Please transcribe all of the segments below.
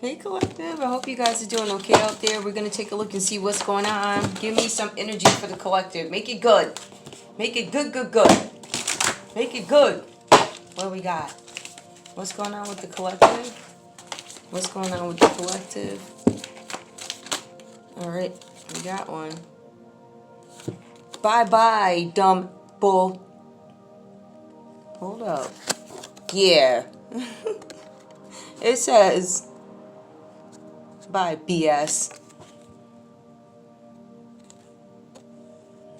Hey collective, I hope you guys are doing okay out there. We're going to take a look and see what's going on. Give me some energy for the collective. Make it good. Make it good, good, good. Make it good. What do we got? What's going on with the collective? What's going on with the collective? Alright, we got one. Bye-bye, dumb bull. Hold up. Yeah. It says... Bye, BS.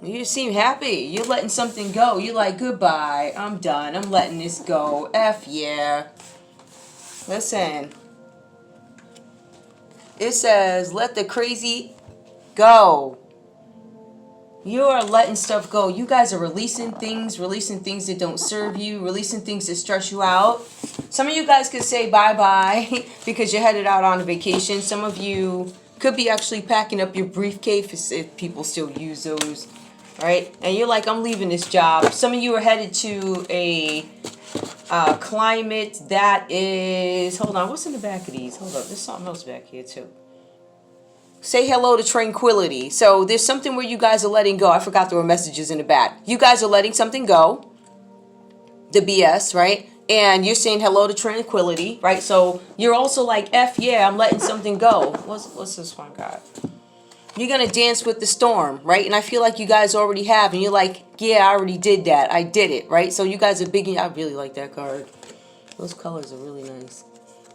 You seem happy. You're letting something go. You're like, goodbye. I'm done. I'm letting this go. F yeah. Listen. It says, let the crazy go. You are letting stuff go. You guys are releasing things that don't serve you, releasing things that stress you out. Some of you guys could say bye-bye because you're headed out on a vacation. Some of you could be actually packing up your briefcase if people still use those, right? And you're like, I'm leaving this job. Some of you are headed to a climate that is... Hold on, what's in the back of these? Hold up, there's something else back here too. Say hello to tranquility. So there's something where you guys are letting go. I forgot there were messages in the back. You guys are letting something go. The BS, right? And you're saying hello to tranquility, right? So you're also like, F yeah, I'm letting something go. What's this one card? You're going to dance with the storm, right? And I feel like you guys already have. And you're like, yeah, I already did that. I did it, right? So you guys are big. I really like that card. Those colors are really nice.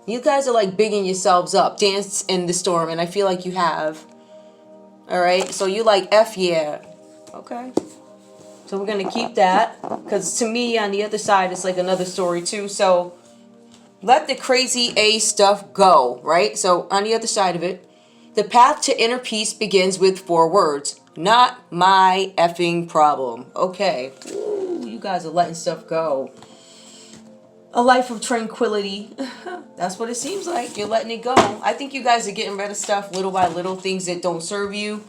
You guys are like bigging yourselves up. Dance in the storm. And I feel like you have. All right. So you like F yeah. Okay. So we're going to keep that. Because to me on the other side it's like another story too. So let the crazy A stuff go. Right. So on the other side of it. The path to inner peace begins with 4 words. Not my effing problem. Okay. Ooh, you guys are letting stuff go. A life of tranquility. That's what it seems like. You're letting it go. I think you guys are getting rid of stuff little by little, things that don't serve you.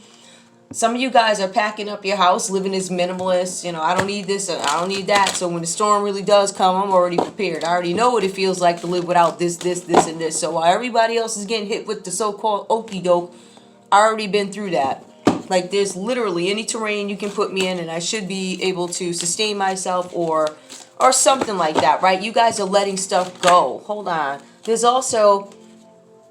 Some of you guys are packing up your house, living as minimalist. You know, I don't need this, I don't need that. So when the storm really does come, I'm already prepared. I already know what it feels like to live without this, and this. So while everybody else is getting hit with the so-called okie doke, I already been through that. Like there's literally any terrain you can put me in and I should be able to sustain myself or something like that, right? You guys are letting stuff go. Hold on. There's also,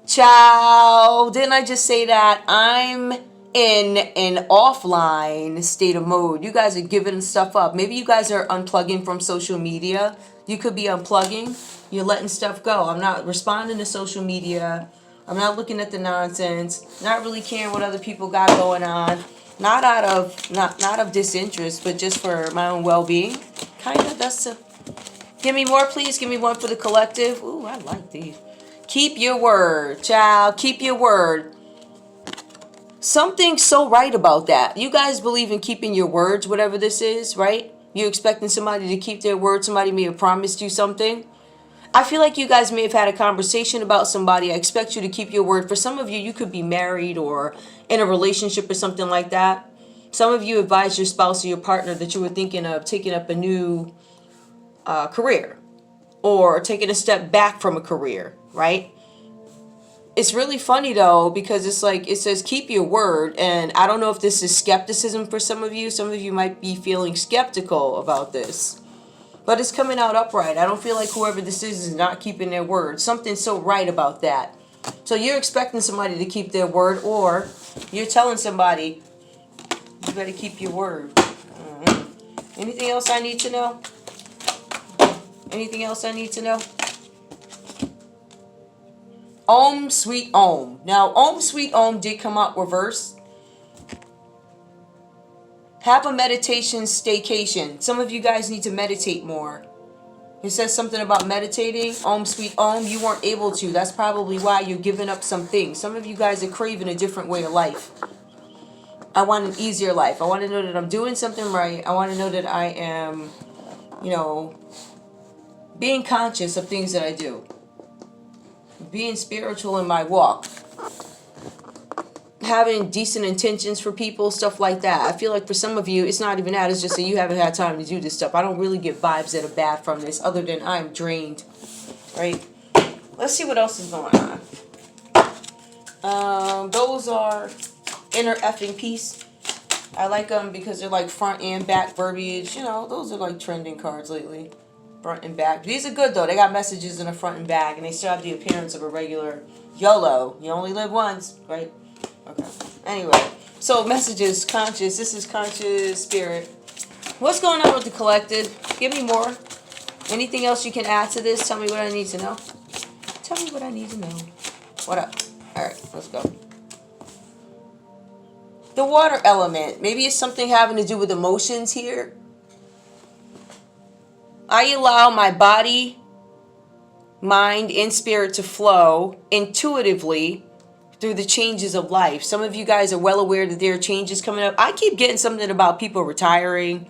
ciao. Didn't I just say that? I'm in an offline state of mode. You guys are giving stuff up. Maybe you guys are unplugging from social media. You could be unplugging. You're letting stuff go. I'm not responding to social media. I'm not looking at the nonsense. Not really caring what other people got going on. Not out of disinterest, but just for my own well-being. Kind of. That's a... Give me more, please. Give me one for the collective. Ooh, I like these. Keep your word, child. Keep your word. Something's so right about that. You guys believe in keeping your words, whatever this is, right? You're expecting somebody to keep their word. Somebody may have promised you something. I feel like you guys may have had a conversation about somebody. I expect you to keep your word. For some of you, you could be married or in a relationship or something like that. Some of you advised your spouse or your partner that you were thinking of taking up a new career or taking a step back from a career, right? It's really funny though, because it's like, it says keep your word. And I don't know if this is skepticism for some of you. Some of you might be feeling skeptical about this. But it's coming out upright. I don't feel like whoever this is not keeping their word. Something's so right about that. So you're expecting somebody to keep their word, or you're telling somebody, you better keep your word. Anything else I need to know? Anything else I need to know? Om, sweet Om. Now, Om, sweet Om did come out reversed. Have a meditation staycation. Some of you guys need to meditate more. It says something about meditating. Om, sweet Om. You weren't able to. That's probably why you're giving up some things. Some of you guys are craving a different way of life. I want an easier life. I want to know that I'm doing something right. I want to know that I am, you know, being conscious of things that I do. Being spiritual in my walk. Having decent intentions for people, stuff like that. I feel like for some of you, it's not even that. It's just that you haven't had time to do this stuff. I don't really get vibes that are bad from this other than I'm drained. Right? Let's see what else is going on. Those are inner effing peace. I like them because they're like front and back verbiage. You know, those are like trending cards lately. Front and back. These are good though. They got messages in the front and back, and they still have the appearance of a regular YOLO. You only live once, right? Okay. Anyway, so messages, conscious. This is conscious spirit. What's going on with the collected? Give me more. Anything else you can add to this? Tell me what I need to know. Tell me what I need to know. What up? Alright, let's go. The water element. Maybe it's something having to do with emotions here. I allow my body, mind, and spirit to flow intuitively through the changes of life. Some of you guys are well aware that there are changes coming up. I keep getting something about people retiring.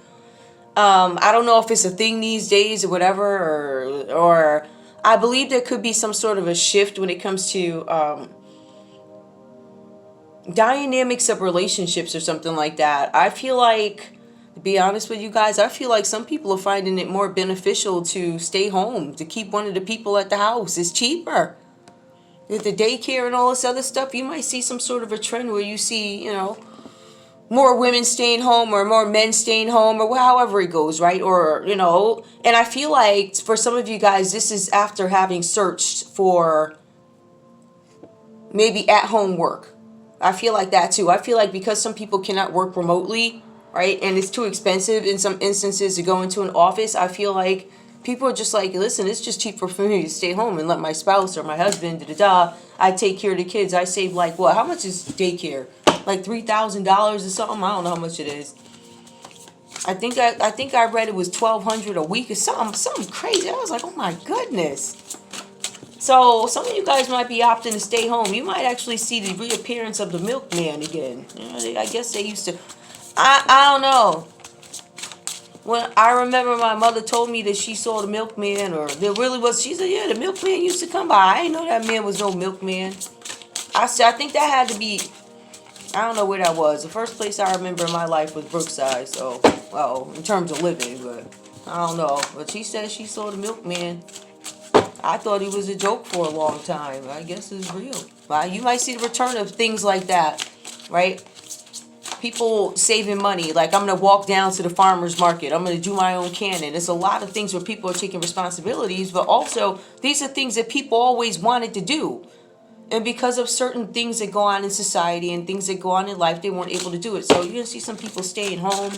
I don't know if it's a thing these days or whatever, or I believe there could be some sort of a shift when it comes to dynamics of relationships or something like that. I feel like, to be honest with you guys, I feel like some people are finding it more beneficial to stay home, to keep one of the people at the house. It's cheaper. With the daycare and all this other stuff, you might see some sort of a trend where you see, you know, more women staying home or more men staying home or however it goes, right? Or, you know, and I feel like for some of you guys, this is after having searched for maybe at-home work. I feel like that too. I feel like because some people cannot work remotely, right? And it's too expensive in some instances to go into an office. I feel like people are just like, listen, it's just cheaper for me to stay home and let my spouse or my husband, I take care of the kids. I save like what? How much is daycare? Like $3,000 or something? I don't know how much it is. I think I read it was $1,200 a week or something crazy. I was like, oh my goodness. So some of you guys might be opting to stay home. You might actually see the reappearance of the milkman again. You know, I guess they used to. I don't know. When I remember my mother told me that she saw the milkman, or there really was. She said, yeah, the milkman used to come by. I didn't know that man was no milkman. I think that had to be. I don't know where that was. The first place I remember in my life was Brookside. So, well, in terms of living, but I don't know. But she said she saw the milkman. I thought he was a joke for a long time. I guess it's real. You might see the return of things like that, right? People saving money. Like, I'm going to walk down to the farmer's market. I'm going to do my own canning. There's a lot of things where people are taking responsibilities, but also these are things that people always wanted to do. And because of certain things that go on in society and things that go on in life, they weren't able to do it. So you're going to see some people staying home,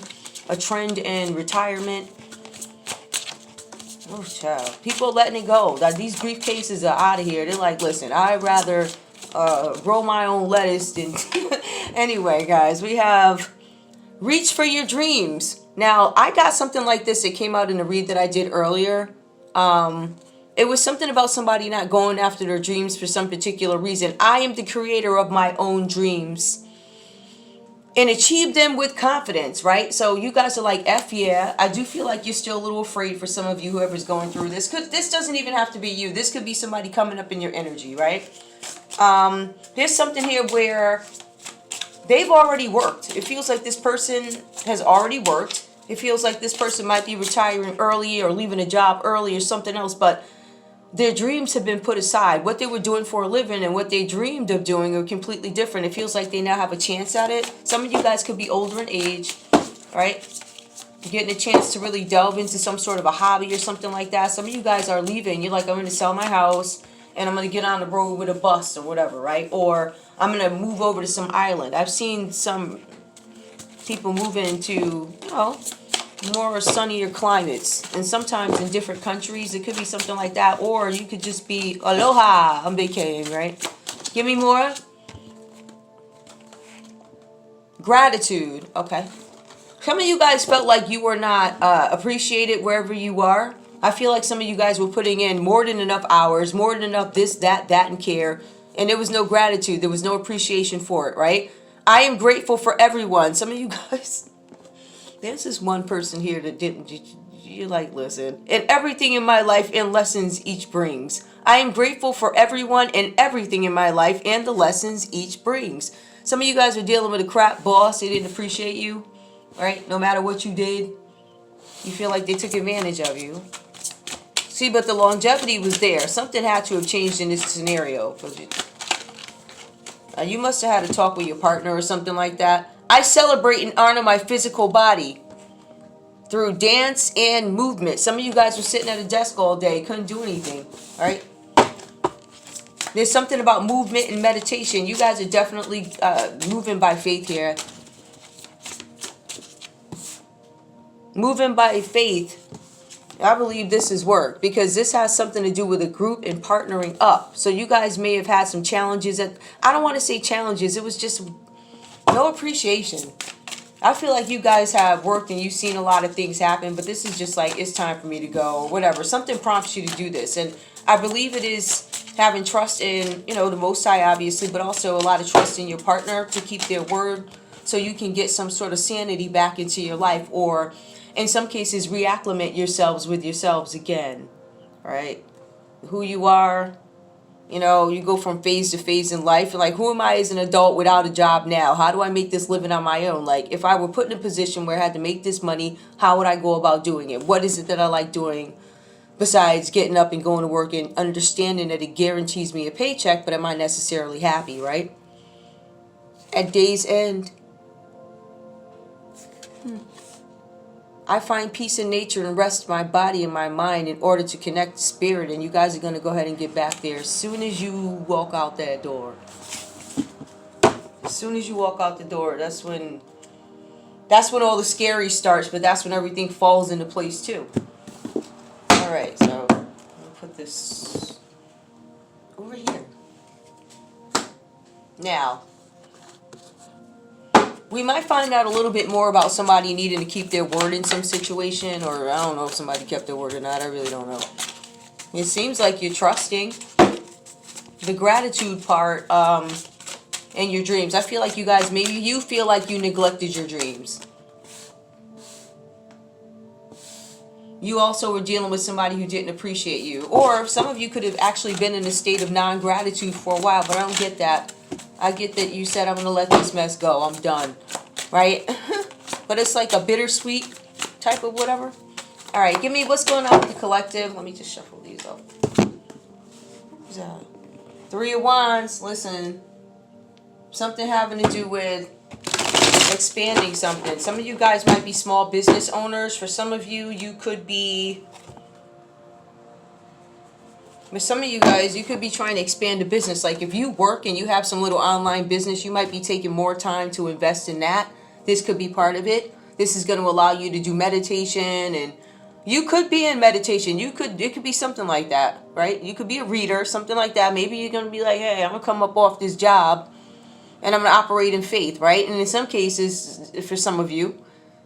a trend in retirement. Oh, child. People letting it go. That these briefcases are out of here. They're like, listen, I'd rather grow my own lettuce than... Anyway, guys, we have reach for your dreams. Now, I got something like this that came out in a read that I did earlier. It was something about somebody not going after their dreams for some particular reason. I am the creator of my own dreams and achieve them with confidence, right? So you guys are like, F yeah. I do feel like you're still a little afraid for some of you, whoever's going through this. This doesn't even have to be you. This could be somebody coming up in your energy, right? There's something here where they've already worked. It feels like this person has already worked. It feels like this person might be retiring early or leaving a job early or something else, but their dreams have been put aside. What they were doing for a living and what they dreamed of doing are completely different. It feels like they now have a chance at it. Some of you guys could be older in age, right? Getting a chance to really delve into some sort of a hobby or something like that. Some of you guys are leaving. You're like, I'm going to sell my house and I'm going to get on the road with a bus or whatever, right? Or I'm going to move over to some island. I've seen some people move into, you know, more sunnier climates, and sometimes in different countries it could be something like that, or you could just be aloha, I'm vacating, right? Give me more. Gratitude. Okay, some of you guys felt like you were not appreciated wherever you are. I feel like some of you guys were putting in more than enough hours, more than enough this, that, and care, and there was no gratitude, there was no appreciation for it, right? I am grateful for everyone. Some of you guys, there's this one person here that didn't. You're like, listen, and everything in my life and lessons each brings. I am grateful for everyone and everything in my life and the lessons each brings. Some of you guys are dealing with a crap boss. They didn't appreciate you, right? No matter what you did, you feel like they took advantage of you. See, but the longevity was there. Something had to have changed in this scenario. You must have had a talk with your partner or something like that. I celebrate and honor my physical body through dance and movement. Some of you guys were sitting at a desk all day, couldn't do anything, all right? There's something about movement and meditation. You guys are definitely moving by faith here. Moving by faith. I believe this is work because this has something to do with a group and partnering up. So you guys may have had some challenges. I don't want to say challenges. It was just no appreciation. I feel like you guys have worked and you've seen a lot of things happen, but this is just like, it's time for me to go or whatever. Something prompts you to do this. And I believe it is having trust in, you know, the Most High, obviously, but also a lot of trust in your partner to keep their word so you can get some sort of sanity back into your life, or in some cases, reacclimate yourselves with yourselves again, right? Who you are, you know, you go from phase to phase in life. And like, who am I as an adult without a job now? How do I make this living on my own? Like, if I were put in a position where I had to make this money, how would I go about doing it? What is it that I like doing besides getting up and going to work and understanding that it guarantees me a paycheck, but am I necessarily happy, right? At day's end, I find peace in nature and rest my body and my mind in order to connect the spirit. And you guys are going to go ahead and get back there as soon as you walk out that door. As soon as you walk out the door, that's when all the scary starts, but that's when everything falls into place too. All right, so I'm going to put this over here. Now, we might find out a little bit more about somebody needing to keep their word in some situation, or I don't know if somebody kept their word or not. I really don't know. It seems like you're trusting the gratitude part in your dreams. I feel like you guys, maybe you feel like you neglected your dreams. You also were dealing with somebody who didn't appreciate you. Or some of you could have actually been in a state of non-gratitude for a while, but I don't get that. I get that you said, I'm going to let this mess go. I'm done. Right? But it's like a bittersweet type of whatever. All right, give me what's going on with the collective. Let me just shuffle these up. Who's that? 3 of Wands. Listen. Something having to do with expanding something. Some of you guys might be small business owners. For some of you, you could be... With some of you guys, you could be trying to expand a business. Like if you work and you have some little online business, you might be taking more time to invest in that. This could be part of it. This is going to allow you to do meditation, and you could be in meditation. It could be something like that, right? You could be a reader, something like that. Maybe you're going to be like, hey, I'm going to come up off this job and I'm going to operate in faith, right? And in some cases, for some of you,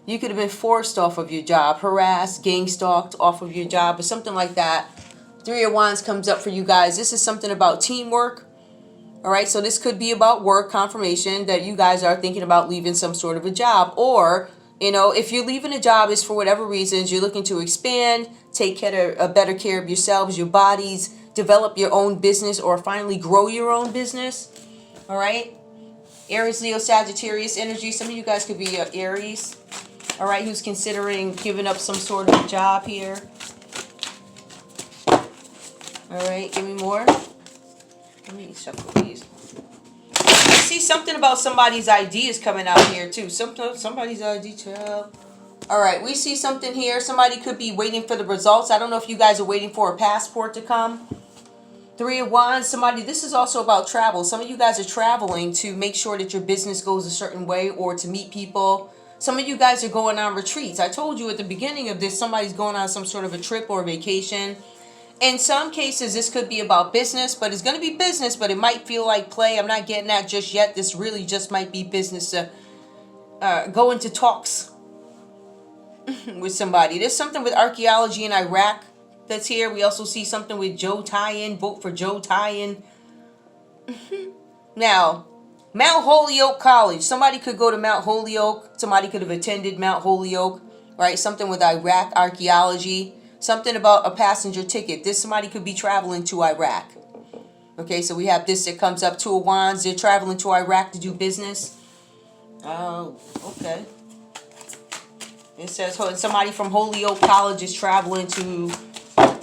you could have been forced off of your job, harassed, gang stalked off of your job, or something like that. 3 of Wands comes up for you guys. This is something about teamwork. All right, so this could be about work, confirmation that you guys are thinking about leaving some sort of a job. Or, you know, if you're leaving a job, it's for whatever reasons. You're looking to expand, take better care of yourselves, your bodies, develop your own business, or finally grow your own business. All right. Aries, Leo, Sagittarius energy. Some of you guys could be Aries. All right, who's considering giving up some sort of job here. All right, give me more. Let me shuffle these. I see something about somebody's ideas coming out here too. Somebody's ID, child. All right, we see something here. Somebody could be waiting for the results. I don't know if you guys are waiting for a passport to come. 3 of Wands. This is also about travel. Some of you guys are traveling to make sure that your business goes a certain way, or to meet people. Some of you guys are going on retreats. I told you at the beginning of this, somebody's going on some sort of a trip or vacation. In some cases, this could be about business, but it's going to be business, but it might feel like play. I'm not getting that just yet. This really just might be business to go into talks with somebody. There's something with archaeology in Iraq that's here. We also see something with Joe Tie-in. Vote for Joe Tie-in. Now, Mount Holyoke College. Somebody could go to Mount Holyoke. Somebody could have attended Mount Holyoke, right? Something with Iraq archaeology. Something about a passenger ticket. Somebody could be traveling to Iraq. Okay, so we have this that comes up. 2 of Wands. They're traveling to Iraq to do business. Oh, okay. It says somebody from Holyoke College is traveling to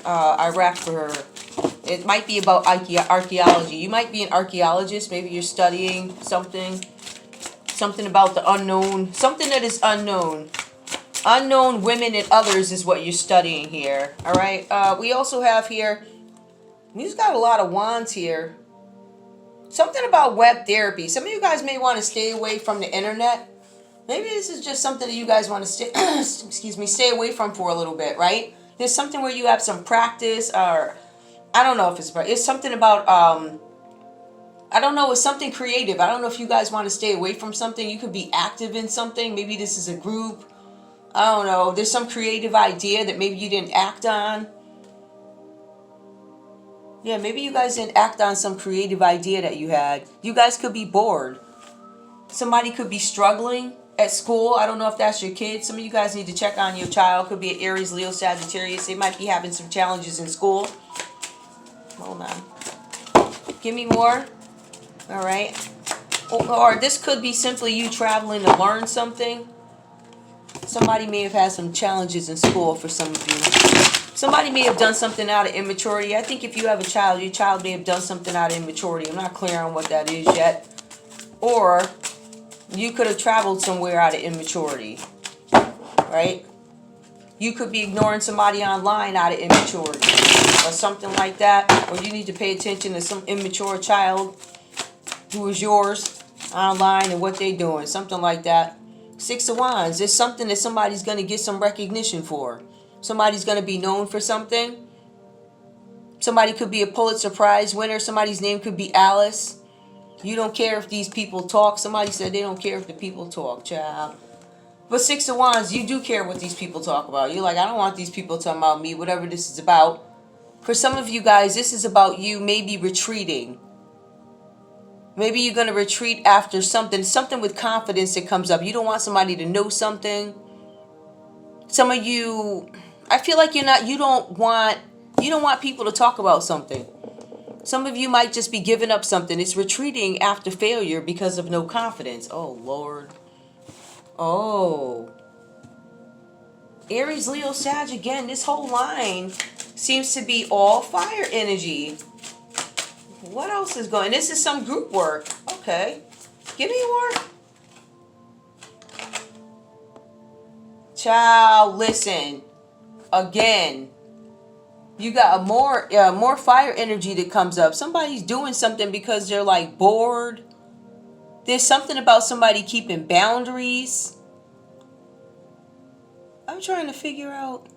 Iraq for It might be about archaeology. You might be an archaeologist. Maybe you're studying something. Something about the unknown. Something that is unknown. Unknown women and others is what you're studying here. All right. We also have here, he's got a lot of wands here. Something about web therapy. Some of you guys may want to stay away from the internet. Maybe this is just something that you guys want to stay, stay away from for a little bit, right? There's something where you have some practice, or I don't know if it's something about, I don't know, it's something creative. I don't know if you guys want to stay away from something. You could be active in something. Maybe this is a group. I don't know. There's some creative idea that maybe you didn't act on. Yeah, maybe you guys didn't act on some creative idea that you had. You guys could be bored. Somebody could be struggling at school. I don't know if that's your kid. Some of you guys need to check on your child. Could be an Aries, Leo, Sagittarius. They might be having some challenges in school. Hold on. Give me more. All right. Or this could be simply you traveling to learn something. Somebody may have had some challenges in school for some of you. Somebody may have done something out of immaturity. I think if you have a child, your child may have done something out of immaturity. I'm not clear on what that is yet. Or you could have traveled somewhere out of immaturity, right? You could be ignoring somebody online out of immaturity or something like that. Or you need to pay attention to some immature child who is yours online and what they're doing. Something like that. 6 of Wands. There's something that somebody's going to get some recognition for. Somebody's going to be known for something. Somebody could be a Pulitzer Prize winner. Somebody's name could be Alice. You don't care if these people talk. Somebody said they don't care if the people talk, child. But 6 of Wands, you do care what these people talk about. You're like, I don't want these people talking about me, whatever this is about. For some of you guys, this is about you maybe retreating. Maybe you're going to retreat after something with confidence that comes up. You don't want somebody to know something. Some of you, I feel like you don't want people to talk about something. Some of you might just be giving up something. It's retreating after failure because of no confidence. Oh, Lord. Oh. Aries, Leo, Sag, again, this whole line seems to be all fire energy. What else is going? This is some group work. Okay. Give me more. Child, listen. Again. You got more fire energy that comes up. Somebody's doing something because they're like bored. There's something about somebody keeping boundaries. I'm trying to figure out.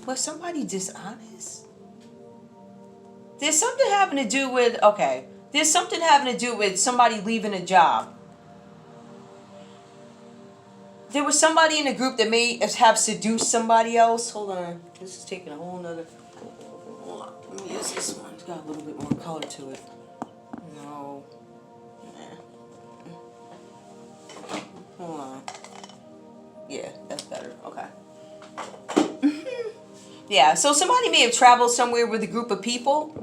Was somebody dishonest? There's something having to do with, okay. There's something having to do with somebody leaving a job. There was somebody in the group that may have seduced somebody else. Hold on. This is taking a whole nother. Let me use this one. It's got a little bit more color to it. No. Nah. Hold on. Yeah, that's better. Okay. Yeah, so somebody may have traveled somewhere with a group of people.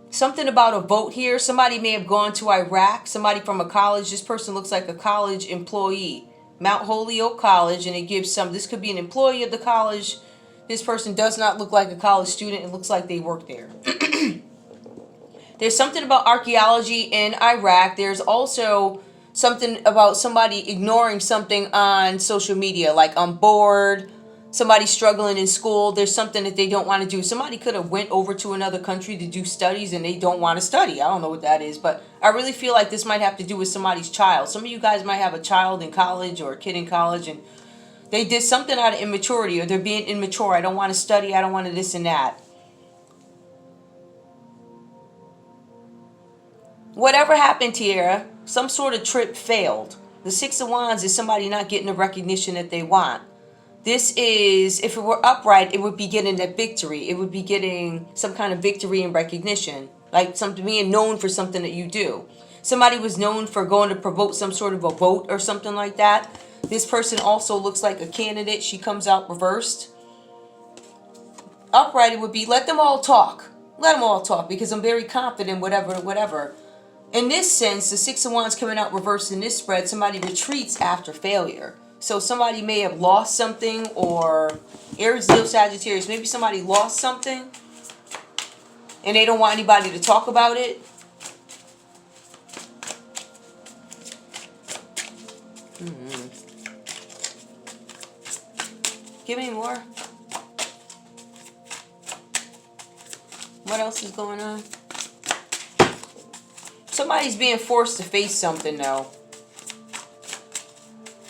Something about a vote here. Somebody may have gone to Iraq. Somebody from a college. This person looks like a college employee. Mount Holyoke College, and it gives some. This could be an employee of the college. This person does not look like a college student. It looks like they work there. There's something about archaeology in Iraq. There's also something about somebody ignoring something on social media, like I'm bored. Somebody struggling in school. There's something that they don't want to do. Somebody could have went over to another country to do studies and they don't want to study. I don't know what that is, but I really feel like this might have to do with somebody's child. Some of you guys might have a child in college or a kid in college and they did something out of immaturity, or they're being immature. I don't want to study. I don't want to this and that. Whatever happened here, some sort of trip failed. The 6 of Wands is somebody not getting the recognition that they want. This is, if it were upright, it would be getting a victory. It would be getting some kind of victory and recognition. Like something being known for something that you do. Somebody was known for going to promote some sort of a vote or something like that. This person also looks like a candidate. She comes out reversed. Upright, it would be, let them all talk. Let them all talk because I'm very confident, whatever. In this sense, the 6 of Wands coming out reversed in this spread, somebody retreats after failure. So somebody may have lost something, or Aries, Leo, Sagittarius, maybe somebody lost something and they don't want anybody to talk about it. Give me more. What else is going on? Somebody's being forced to face something though.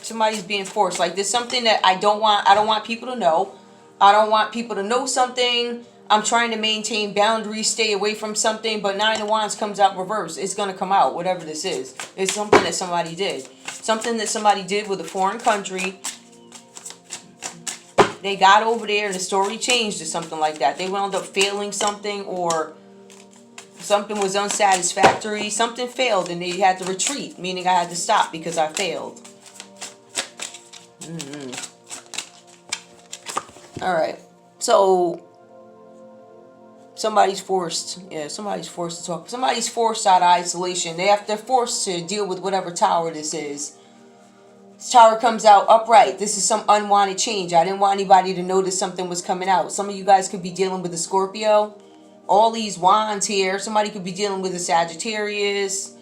Somebody's being forced. Like there's something that I don't want people to know. I don't want people to know something. I'm trying to maintain boundaries, stay away from something, but Nine of Wands comes out reverse. It's going to come out, whatever this is. It's something that somebody did. Something that somebody did with a foreign country. They got over there and the story changed or something like that. They wound up failing something, or something was unsatisfactory. Something failed and they had to retreat, meaning I had to stop because I failed. All right. So somebody's forced. Yeah, somebody's forced to talk. Somebody's forced out of isolation. They're forced to deal with whatever tower this is. This tower comes out upright. This is some unwanted change. I didn't want anybody to notice something was coming out. Some of you guys could be dealing with a Scorpio. All these wands here. Somebody could be dealing with a Sagittarius.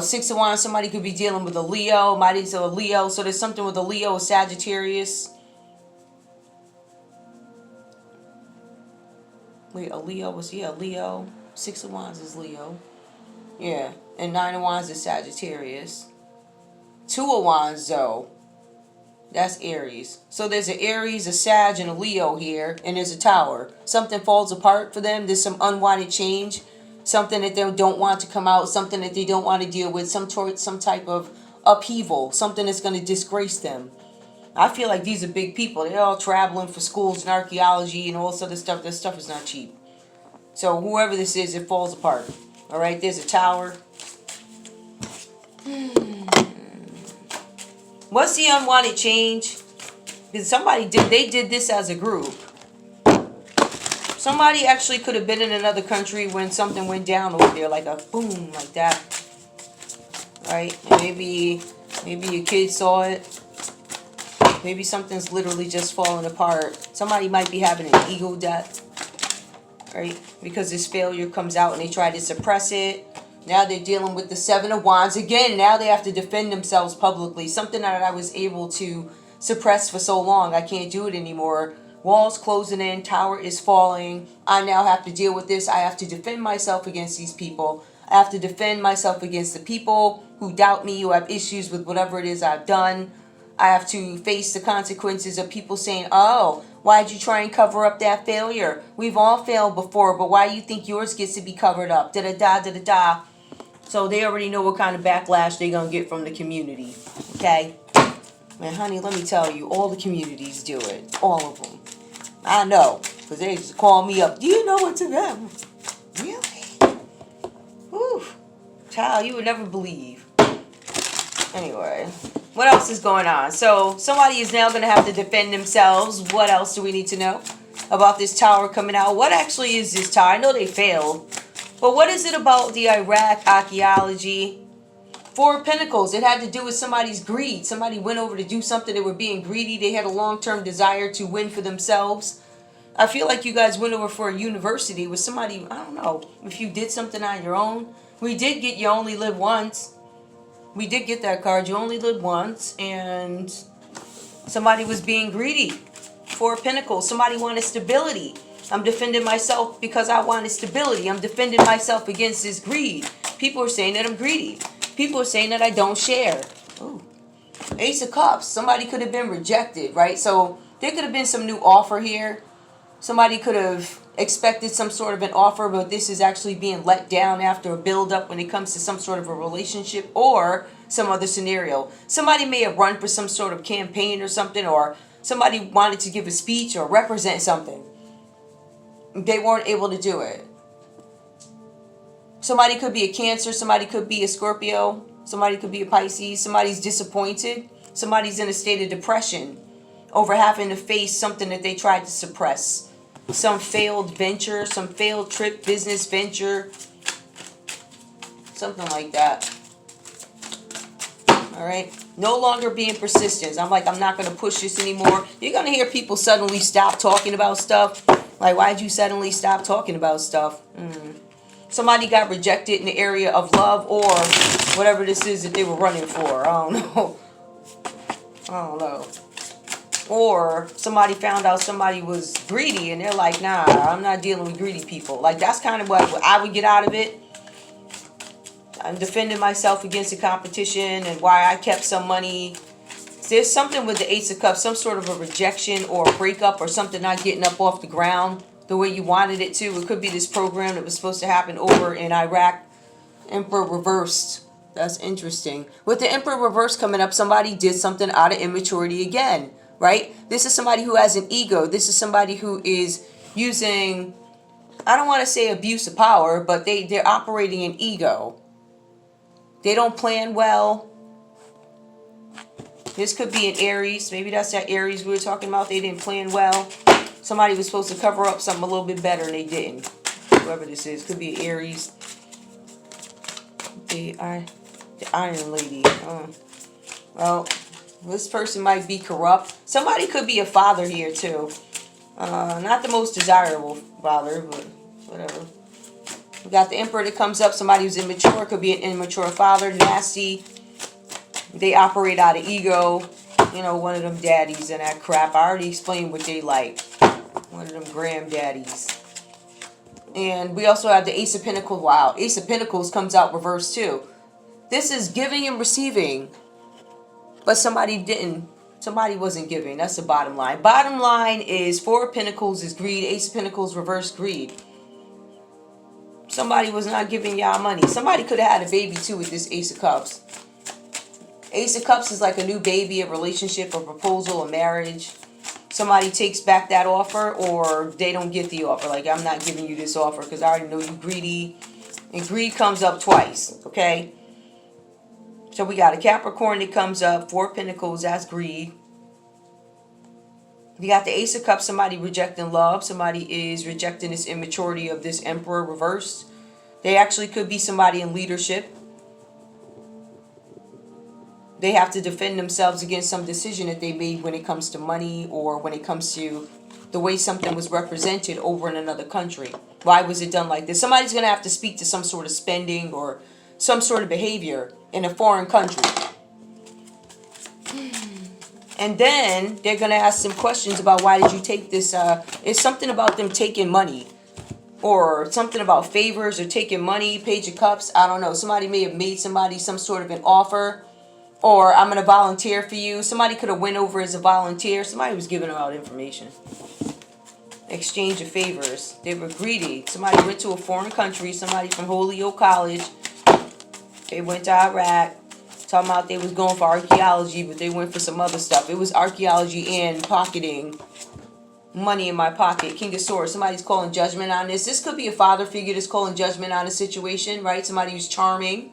Six of Wands. Somebody could be dealing with a Leo. Might be a Leo. So there's something with a Leo, a Sagittarius. Wait, a Leo was, yeah, Leo. Six of Wands is Leo. Yeah. And Nine of Wands is Sagittarius. Two of Wands, though. That's Aries. So there's an Aries, a Sag, and a Leo here. And there's a Tower. Something falls apart for them. There's some unwanted change. Something that they don't want to come out. Something that they don't want to deal with. Some type of upheaval. Something that's going to disgrace them. I feel like these are big people. They're all traveling for schools and archaeology and all this other stuff. This stuff is not cheap. So whoever this is, it falls apart. All right, there's a Tower. What's the unwanted change? Because they did this as a group. Somebody actually could have been in another country when something went down over there, like a boom, like that. Right? And maybe your kid saw it. Maybe something's literally just falling apart. Somebody might be having an ego death. Right? Because this failure comes out and they try to suppress it. Now they're dealing with the Seven of Wands. Again, now they have to defend themselves publicly. Something that I was able to suppress for so long. I can't do it anymore. Walls closing in. Tower is falling. I now have to deal with this. I have to defend myself against these people. I have to defend myself against the people who doubt me, who have issues with whatever it is I've done. I have to face the consequences of people saying, oh, why'd you try and cover up that failure? We've all failed before, but why do you think yours gets to be covered up? Da-da-da, da-da-da. So they already know what kind of backlash they're going to get from the community. Okay? Man, honey, let me tell you, all the communities do it. All of them. I know. Because they just call me up. Do you know what to them? Really? Whew. Child, you would never believe. Anyway. What else is going on? So somebody is now going to have to defend themselves. What else do we need to know about this Tower coming out? What actually is this Tower? I know they failed. But what is it about the Iraq archaeology? Four of Pentacles. It had to do with somebody's greed. Somebody went over to do something. They were being greedy. They had a long-term desire to win for themselves. I feel like you guys went over for a university with somebody. I don't know if you did something on your own. We did get You Only Live Once. We did get that card. You only live once. And somebody was being greedy. Four of Pentacles. Somebody wanted stability. I'm defending myself because I wanted stability. I'm defending myself against this greed. People are saying that I'm greedy. People are saying that I don't share. Ooh. Ace of Cups. Somebody could have been rejected, right? So there could have been some new offer here. Somebody could have expected some sort of an offer, but this is actually being let down after a build-up when it comes to some sort of a relationship or some other scenario. Somebody may have run for some sort of campaign or something, or somebody wanted to give a speech or represent something. They weren't able to do it. Somebody could be a Cancer. Somebody could be a Scorpio. Somebody could be a Pisces. Somebody's disappointed. Somebody's in a state of depression over having to face something that they tried to suppress. Some failed venture, some failed trip, business venture. Something like that. All right. No longer being persistent. I'm like, I'm not going to push this anymore. You're going to hear people suddenly stop talking about stuff. Like, why'd you suddenly stop talking about stuff? Somebody got rejected in the area of love or whatever this is that they were running for. I don't know. I don't know. Or somebody found out somebody was greedy and they're like, nah, I'm not dealing with greedy people. Like, that's kind of what I would get out of it. I'm defending myself against the competition and why I kept some money. There's something with the Ace of Cups, some sort of a rejection or a breakup or something not getting up off the ground the way you wanted it to. It could be this program that was supposed to happen over in Iraq. Emperor reversed. That's interesting. With the Emperor reverse coming up, somebody did something out of immaturity again, right? This is somebody who has an ego. This is somebody who is using, I don't want to say abuse of power, but they're operating in ego. They don't plan well. This could be an Aries. Maybe that's that Aries we were talking about. They didn't plan well. Somebody was supposed to cover up something a little bit better and they didn't. Whoever this is. Could be an Aries. The Iron Lady. Well, this person might be corrupt. Somebody could be a father here too. Not the most desirable father, but whatever. We got the Emperor that comes up. Somebody who's immature. Could be an immature father. Nasty. They operate out of ego. You know, one of them daddies and that crap. I already explained what they like. One of them granddaddies. And we also have the Ace of Pentacles. Wow. Ace of Pentacles comes out reversed too. This is giving and receiving. But somebody didn't. Somebody wasn't giving. That's the bottom line. Bottom line is Four of Pentacles is greed. Ace of Pentacles reverse greed. Somebody was not giving y'all money. Somebody could have had a baby too with this Ace of Cups. Ace of Cups is like a new baby, a relationship, a proposal, a marriage. Somebody takes back that offer or they don't get the offer. Like, I'm not giving you this offer because I already know you're greedy. And greed comes up twice, okay? So we got a Capricorn that comes up. Four Pentacles, that's greed. You got the Ace of Cups, somebody rejecting love. Somebody is rejecting this immaturity of this Emperor reversed. They actually could be somebody in leadership. They have to defend themselves against some decision that they made when it comes to money or when it comes to the way something was represented over in another country. Why was it done like this? Somebody's going to have to speak to some sort of spending or some sort of behavior in a foreign country. And then they're going to ask some questions about why did you take this? It's something about them taking money or something about favors or taking money, Page of Cups. I don't know. Somebody may have made somebody some sort of an offer. Or I'm going to volunteer for you. Somebody could have went over as a volunteer. Somebody was giving out information. Exchange of favors. They were greedy. Somebody went to a foreign country. Somebody from Holyoke College. They went to Iraq. Talking about they was going for archaeology, but they went for some other stuff. It was archaeology and pocketing money in my pocket. King of Swords. Somebody's calling judgment on this. This could be a father figure that's calling judgment on a situation, right? Somebody who's charming.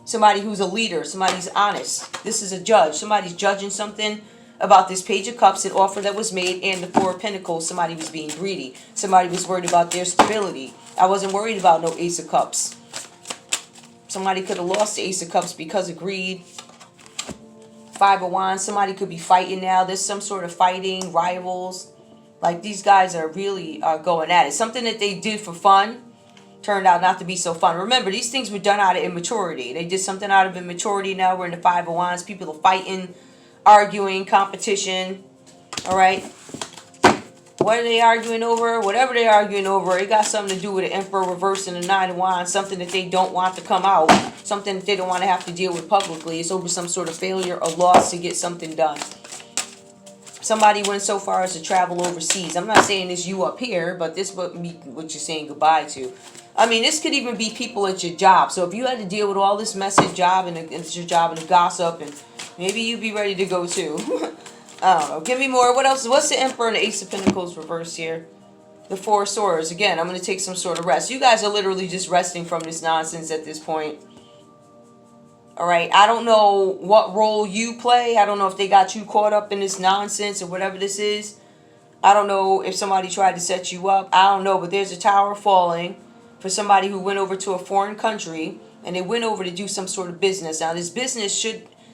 Somebody who's a leader. Somebody's honest. This is a judge. Somebody's judging something about this Page of Cups, an offer that was made, and the Four of Pentacles. Somebody was being greedy. Somebody was worried about their stability. I wasn't worried about no Ace of Cups. Somebody could have lost the Ace of Cups because of greed. Five of Wands. Somebody could be fighting now. There's some sort of fighting, rivals. Like, these guys are really going at it. Something that they did for fun turned out not to be so fun. Remember, these things were done out of immaturity. They did something out of immaturity. Now we're in the Five of Wands. People are fighting, arguing, competition. All right. What are they arguing over? Whatever they're arguing over, it got something to do with the Emperor reversing the Nine of Wands. Something that they don't want to come out. Something that they don't want to have to deal with publicly. It's over some sort of failure or loss to get something done. Somebody went so far as to travel overseas. I'm not saying it's you up here, but this what you're saying goodbye to. I mean, this could even be people at your job. So if you had to deal with all this mess at job and it's your job and the gossip, and maybe you'd be ready to go too. I don't know. Give me more. What else? What's the Emperor and the Ace of Pentacles reverse here? The Four of Swords. Again, I'm going to take some sort of rest. You guys are literally just resting from this nonsense at this point. All right. I don't know what role you play. I don't know if they got you caught up in this nonsense or whatever this is. I don't know if somebody tried to set you up. I don't know. But there's a tower falling for somebody who went over to a foreign country and they went over to do some sort of business. Now, this business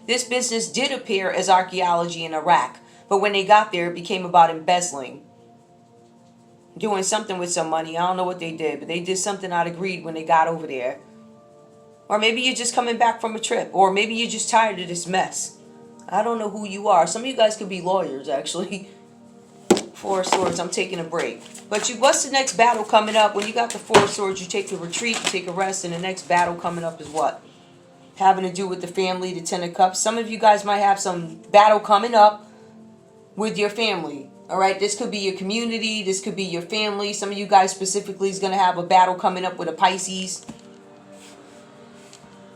This business did appear as archaeology in Iraq, but when they got there, it became about embezzling. Doing something with some money. I don't know what they did, but they did something out of greed when they got over there. Or maybe you're just coming back from a trip. Or maybe you're just tired of this mess. I don't know who you are. Some of you guys could be lawyers, actually. Four of Swords, I'm taking a break. But what's the next battle coming up? When you got the Four of Swords, you take a retreat, you take a rest, and the next battle coming up is what? Having to do with the family, the Ten of Cups. Some of you guys might have some battle coming up with your family. All right, this could be your community. This could be your family. Some of you guys specifically is going to have a battle coming up with a Pisces.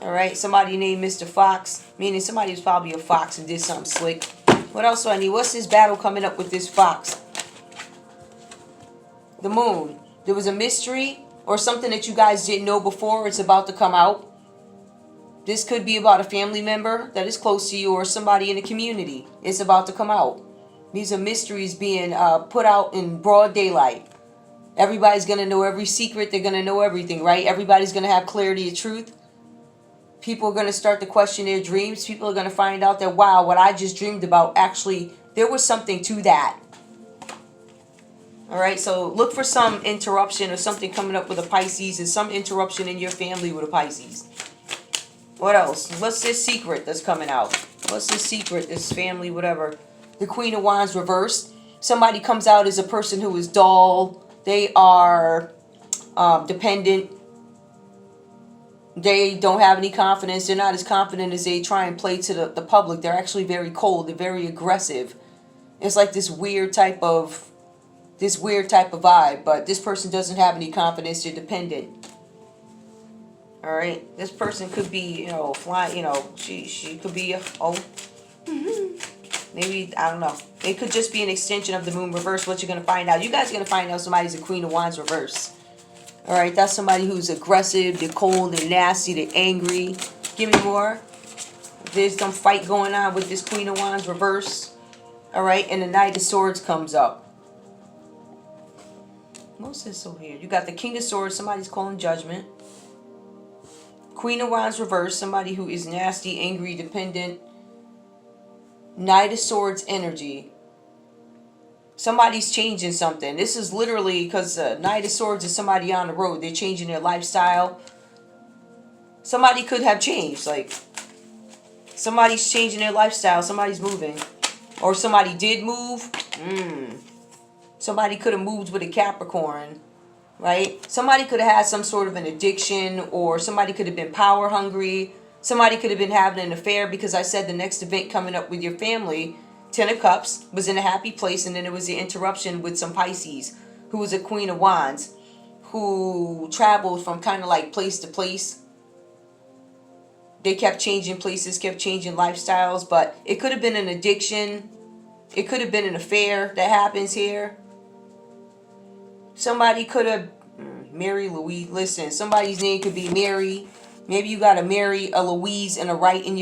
All right, somebody named Mr. Fox, meaning somebody was probably a fox and did something slick. What else do I need? What's this battle coming up with this fox? The Moon. There was a mystery or something that you guys didn't know before. It's about to come out. This could be about a family member that is close to you or somebody in the community. It's about to come out. These are mysteries being put out in broad daylight. Everybody's going to know every secret. They're going to know everything, right? Everybody's going to have clarity of truth. People are going to start to question their dreams. People are going to find out that, wow, what I just dreamed about, actually, there was something to that. All right, so look for some interruption or something coming up with a Pisces and some interruption in your family with a Pisces. What else? What's this secret that's coming out? What's this secret, this family, whatever? The Queen of Wands reversed. Somebody comes out as a person who is dull. They are dependent. They don't have any confidence. They're not as confident as they try and play to the public. They're actually very cold. They're very aggressive. It's like this weird type of vibe. But this person doesn't have any confidence. They're dependent. All right. This person could be, flying. She could be maybe, I don't know. It could just be an extension of the Moon reverse. What you're going to find out. You guys are going to find out somebody's a Queen of Wands reverse. All right. That's somebody who's aggressive. They're cold. They're nasty. They're angry. Give me more. There's some fight going on with this Queen of Wands reverse. All right. And the Knight of Swords comes up. What's this over here? You got the King of Swords. Somebody's calling judgment. Queen of Wands reverse. Somebody who is nasty, angry, dependent. Knight of Swords energy. Somebody's changing something. This is literally because Knight of Swords is somebody on the road. They're changing their lifestyle. Somebody could have changed. Like, somebody's changing their lifestyle. Somebody's moving. Or somebody did move. Somebody could have moved with a Capricorn. Right? Somebody could have had some sort of an addiction. Or somebody could have been power hungry. Somebody could have been having an affair, because I said the next event coming up with your family, Ten of Cups, was in a happy place, and then there was the interruption with some Pisces, who was a Queen of Wands, who traveled from kind of like place to place. They kept changing places, kept changing lifestyles, but it could have been an addiction. It could have been an affair that happens here. Somebody could have, Mary Louise, listen, somebody's name could be Mary. Maybe you got to marry a Louise and a Wright in your